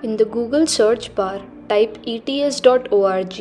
In the Google search bar, type ets.org.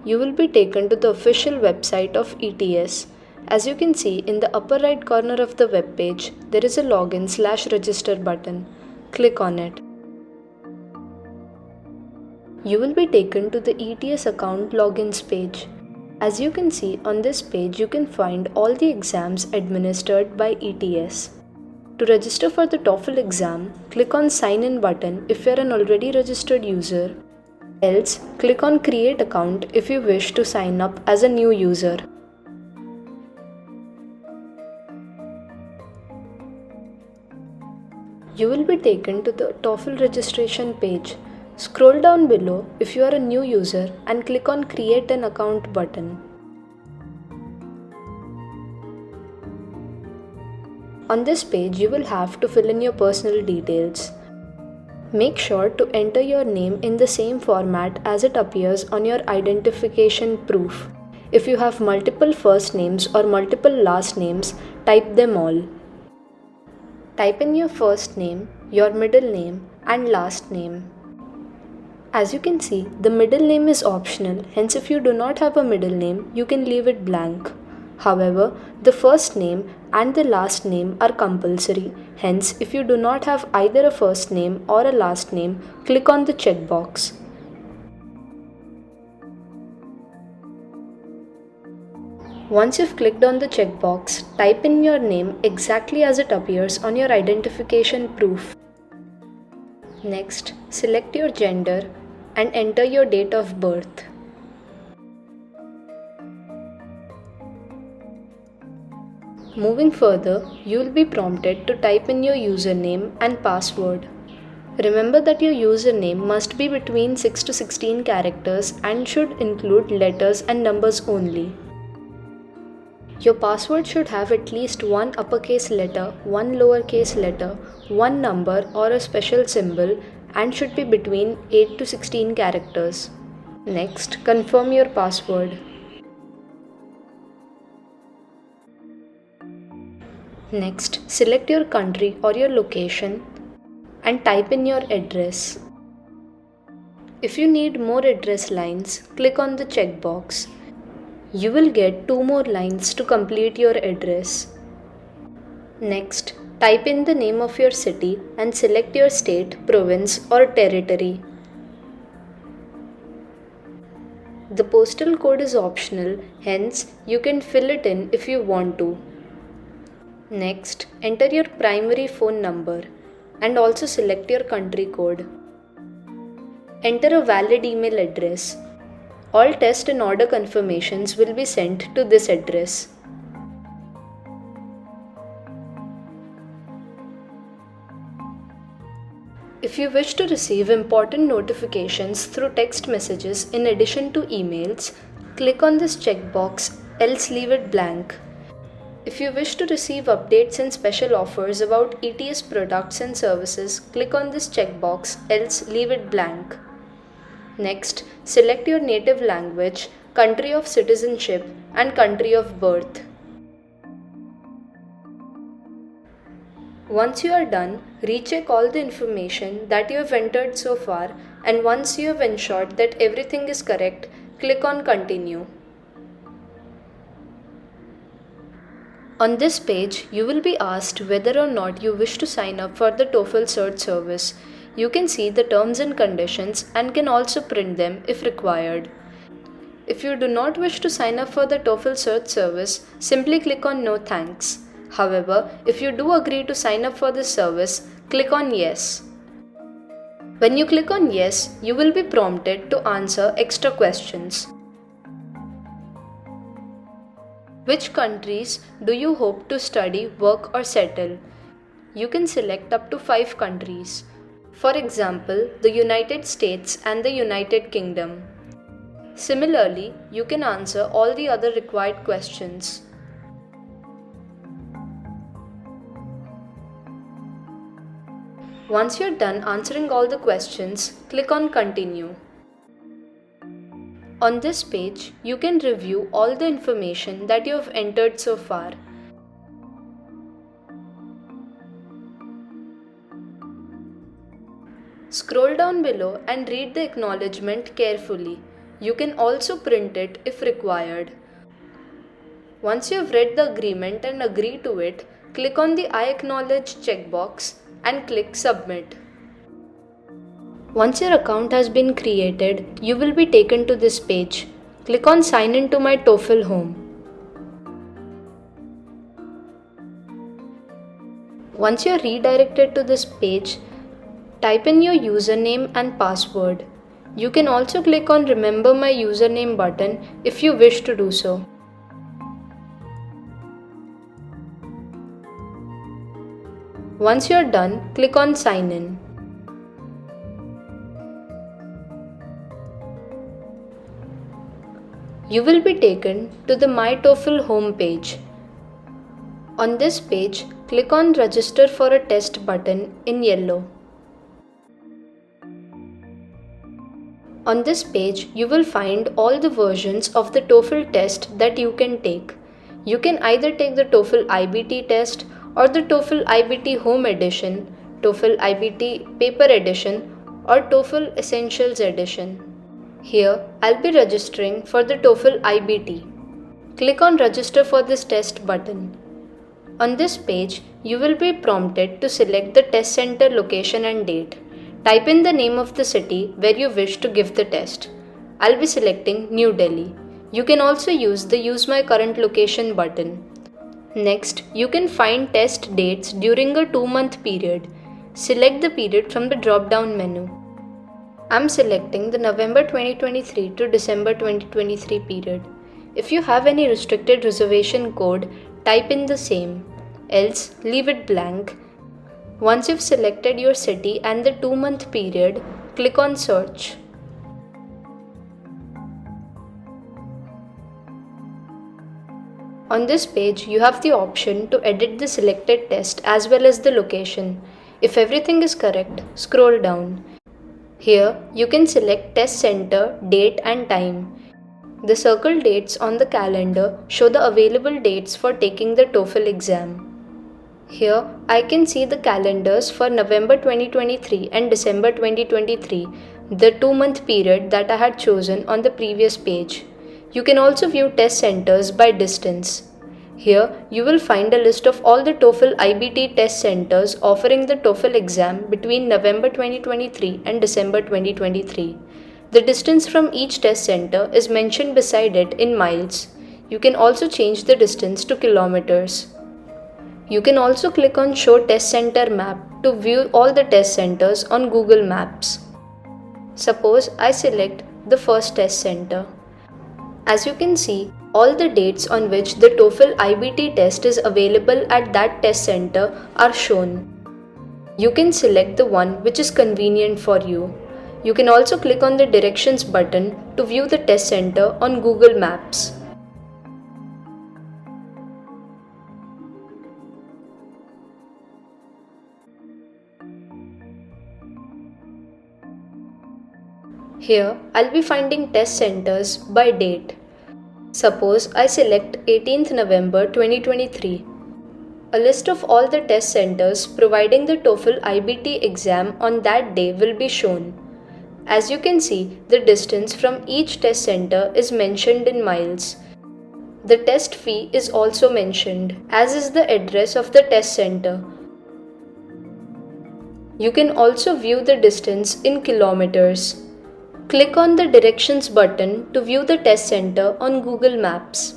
You will be taken to the official website of ETS. As you can see in the upper right corner of the web page, there is a login/register button. Click on it. You will be taken to the ETS account logins page. As you can see on this page, you can find all the exams administered by ETS. To register for the TOEFL exam, click on Sign In button if you are an already registered user. Else, click on Create Account if you wish to sign up as a new user. You will be taken to the TOEFL registration page. Scroll down below if you are a new user and click on Create an Account button. On this page, you will have to fill in your personal details. Make sure to enter your name in the same format as it appears on your identification proof. If you have multiple first names or multiple last names, type them all. Type in your first name, your middle name, and last name. As you can see, the middle name is optional, hence if you do not have a middle name, you can leave it blank. However, the first name and the last name are compulsory, hence if you do not have either a first name or a last name, click on the checkbox. Once you've clicked on the checkbox, type in your name exactly as it appears on your identification proof. Next, select your gender and enter your date of birth. Moving further, you will be prompted to type in your username and password. Remember that your username must be between 6 to 16 characters and should include letters and numbers only. Your password should have at least one uppercase letter, one lowercase letter, one number or a special symbol, and should be between 8 to 16 characters. Next, confirm your password. Next, select your country or your location and type in your address. If you need more address lines, click on the checkbox. You will get 2 more lines to complete your address. Next, type in the name of your city and select your state, province, or territory. The postal code is optional, hence you can fill it in if you want to. Next, enter your primary phone number and also select your country code. Enter a valid email address. All test and order confirmations will be sent to this address. If you wish to receive important notifications through text messages in addition to emails, click on this checkbox, else leave it blank. If you wish to receive updates and special offers about ETS products and services, click on this checkbox, else leave it blank. Next, select your native language, country of citizenship, and country of birth. Once you are done, recheck all the information that you have entered so far, and once you have ensured that everything is correct, click on Continue. On this page, you will be asked whether or not you wish to sign up for the TOEFL Cert service. You can see the terms and conditions and can also print them if required. If you do not wish to sign up for the TOEFL Cert service, simply click on No Thanks. However, if you do agree to sign up for this service, click on Yes. When you click on Yes, you will be prompted to answer extra questions. Which countries do you hope to study, work, or settle? You can select up to 5 countries. For example, the United States and the United Kingdom. Similarly, you can answer all the other required questions. Once you're done answering all the questions, click on Continue. On this page, you can review all the information that you have entered so far. Scroll down below and read the acknowledgement carefully. You can also print it if required. Once you have read the agreement and agree to it, click on the I acknowledge checkbox and click Submit. Once your account has been created, you will be taken to this page. Click on Sign in to my TOEFL home. Once you are redirected to this page, type in your username and password. You can also click on Remember my username button if you wish to do so. Once you are done, click on Sign in. You will be taken to the My TOEFL home page. On this page, click on Register for a Test button in yellow. On this page, you will find all the versions of the TOEFL test that you can take. You can either take the TOEFL IBT test or the TOEFL IBT Home Edition, TOEFL IBT Paper Edition, or TOEFL Essentials Edition. Here, I'll be registering for the TOEFL IBT. Click on Register for this test button. On this page, you will be prompted to select the test center location and date. Type in the name of the city where you wish to give the test. I'll be selecting New Delhi. You can also use the Use My Current Location button. Next, you can find test dates during a 2-month period. Select the period from the drop-down menu. I'm selecting the November 2023 to December 2023 period. If you have any restricted reservation code, type in the same, else leave it blank. Once you've selected your city and the 2-month period, click on Search. On this page, you have the option to edit the selected test as well as the location. If everything is correct, scroll down. Here, you can select test center, date and time. The circled dates on the calendar show the available dates for taking the TOEFL exam. Here, I can see the calendars for November 2023 and December 2023, the 2-month period that I had chosen on the previous page. You can also view test centers by distance. Here, you will find a list of all the TOEFL IBT test centers offering the TOEFL exam between November 2023 and December 2023. The distance from each test center is mentioned beside it in miles. You can also change the distance to kilometers. You can also click on Show Test Center Map to view all the test centers on Google Maps. Suppose I select the first test center. As you can see, all the dates on which the TOEFL IBT test is available at that test center are shown. You can select the one which is convenient for you. You can also click on the Directions button to view the test center on Google Maps. Here, I'll be finding test centers by date. Suppose I select 18th November 2023. A list of all the test centers providing the TOEFL IBT exam on that day will be shown. As you can see, the distance from each test center is mentioned in miles. The test fee is also mentioned, as is the address of the test center. You can also view the distance in kilometers. Click on the Directions button to view the test center on Google Maps.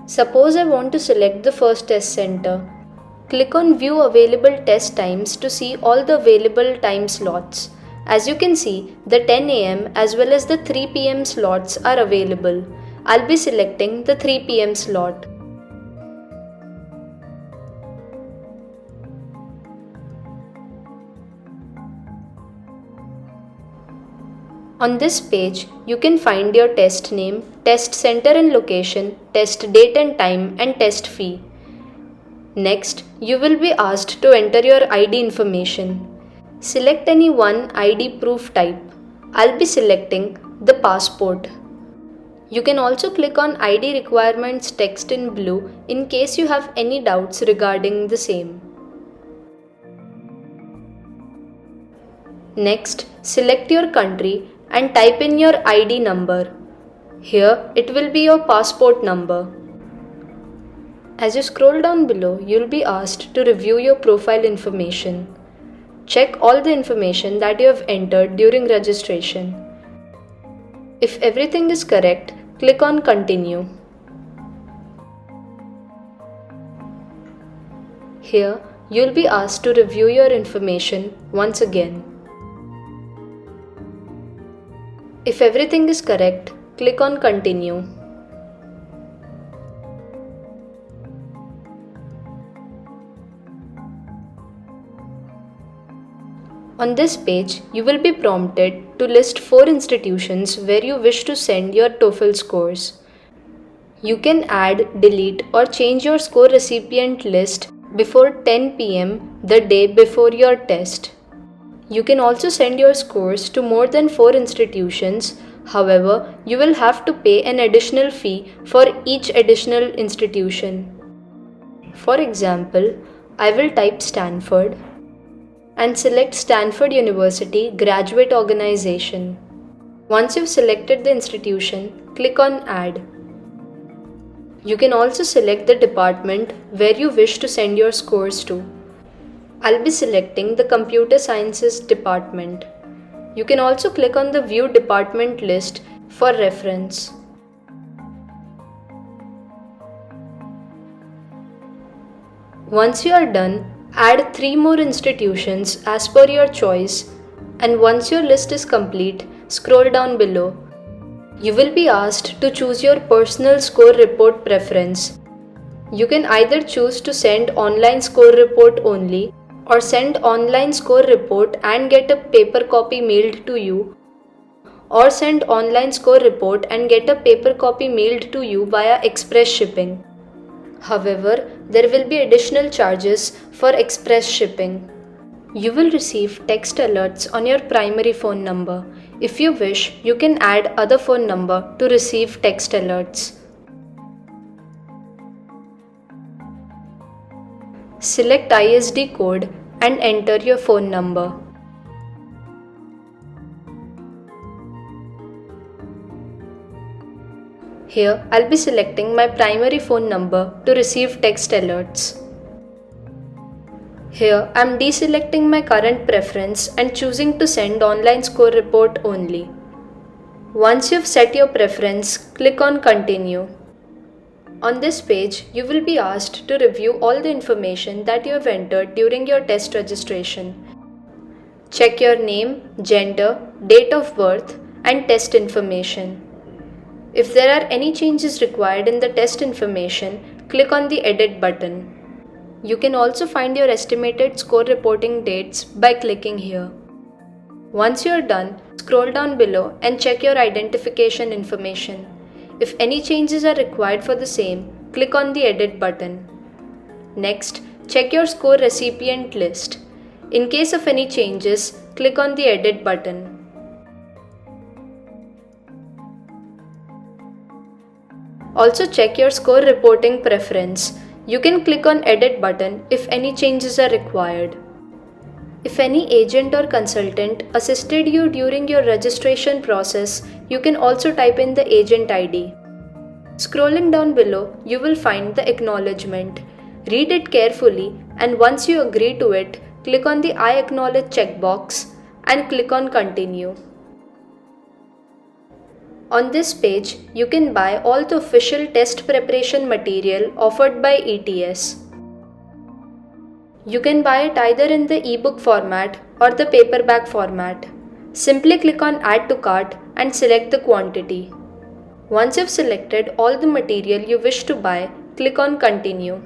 Suppose I want to select the first test center. Click on View Available Test Times to see all the available time slots. As you can see, the 10 AM as well as the 3 PM slots are available. I'll be selecting the 3 PM slot. On this page, you can find your test name, test center and location, test date and time, and test fee. Next, you will be asked to enter your ID information. Select any one ID proof type. I'll be selecting the passport. You can also click on ID requirements text in blue in case you have any doubts regarding the same. Next, select your country and type in your ID number. Here, it will be your passport number. As you scroll down below, you'll be asked to review your profile information. Check all the information that you have entered during registration. If everything is correct, click on Continue. Here, you'll be asked to review your information once again. If everything is correct, click on Continue. On this page, you will be prompted to list 4 institutions where you wish to send your TOEFL scores. You can add, delete, or change your score recipient list before 10 pm the day before your test. You can also send your scores to more than 4 institutions. However, you will have to pay an additional fee for each additional institution. For example, I will type Stanford and select Stanford University Graduate Organization. Once you've selected the institution, click on Add. You can also select the department where you wish to send your scores to. I'll be selecting the Computer Sciences department. You can also click on the View Department list for reference. Once you are done, add 3 more institutions as per your choice, and once your list is complete, scroll down below. You will be asked to choose your personal score report preference. You can either choose to send online score report only or send online score report and get a paper copy mailed to you, or send online score report and get a paper copy mailed to you via express shipping. However, there will be additional charges for express shipping. You will receive text alerts on your primary phone number. If you wish, you can add other phone number to receive text alerts. Select ISD code and enter your phone number. Here, I'll be selecting my primary phone number to receive text alerts. Here, I'm deselecting my current preference and choosing to send online score report only. Once you've set your preference, click on Continue. On this page, you will be asked to review all the information that you have entered during your test registration. Check your name, gender, date of birth, and test information. If there are any changes required in the test information, click on the Edit button. You can also find your estimated score reporting dates by clicking here. Once you are done, scroll down below and check your identification information. If any changes are required for the same, click on the Edit button. Next, check your score recipient list. In case of any changes, click on the Edit button. Also check your score reporting preference. You can click on Edit button if any changes are required. If any agent or consultant assisted you during your registration process, you can also type in the agent ID. Scrolling down below, you will find the acknowledgement. Read it carefully, and once you agree to it, click on the I acknowledge checkbox and click on Continue. On this page, you can buy all the official test preparation material offered by ETS. You can buy it either in the ebook format or the paperback format. Simply click on Add to Cart and select the quantity. Once you've selected all the material you wish to buy, click on Continue.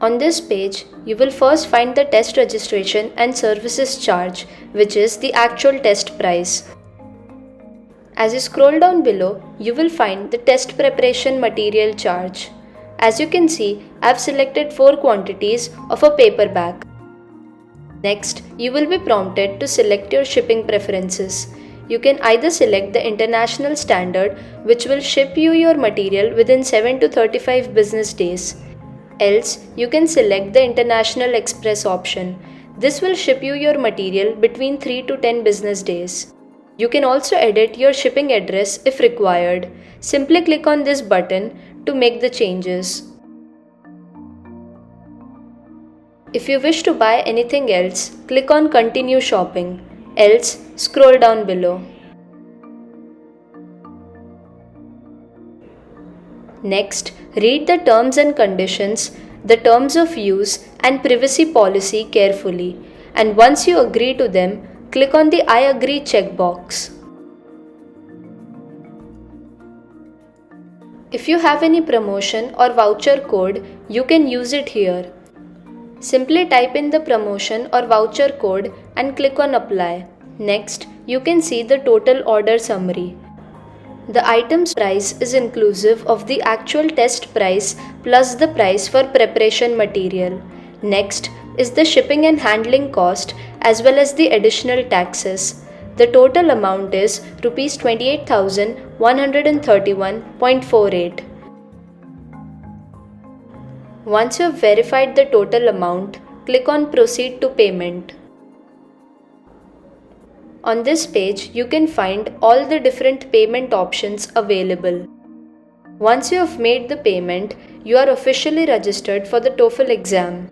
On this page, you will first find the test registration and services charge, which is the actual test price. As you scroll down below, you will find the test preparation material charge. As you can see, I have selected 4 quantities of a paperback. Next, you will be prompted to select your shipping preferences. you can either select the international standard, which will ship you your material within 7 to 35 business days. Else, you can select the International Express option. This will ship you your material between 3 to 10 business days. You can also edit your shipping address if required. Simply click on this button to make the changes. If you wish to buy anything else, click on Continue Shopping. Else, scroll down below. Next, read the terms and conditions, the terms of use and privacy policy carefully, and once you agree to them, click on the I agree checkbox. If you have any promotion or voucher code, you can use it here. Simply type in the promotion or voucher code and click on Apply. Next, you can see the total order summary. The item's price is inclusive of the actual test price plus the price for preparation material. Next is the shipping and handling cost as well as the additional taxes. The total amount is Rs 28,131.48. Once you have verified the total amount, click on Proceed to Payment. On this page, you can find all the different payment options available. Once you have made the payment, you are officially registered for the TOEFL exam.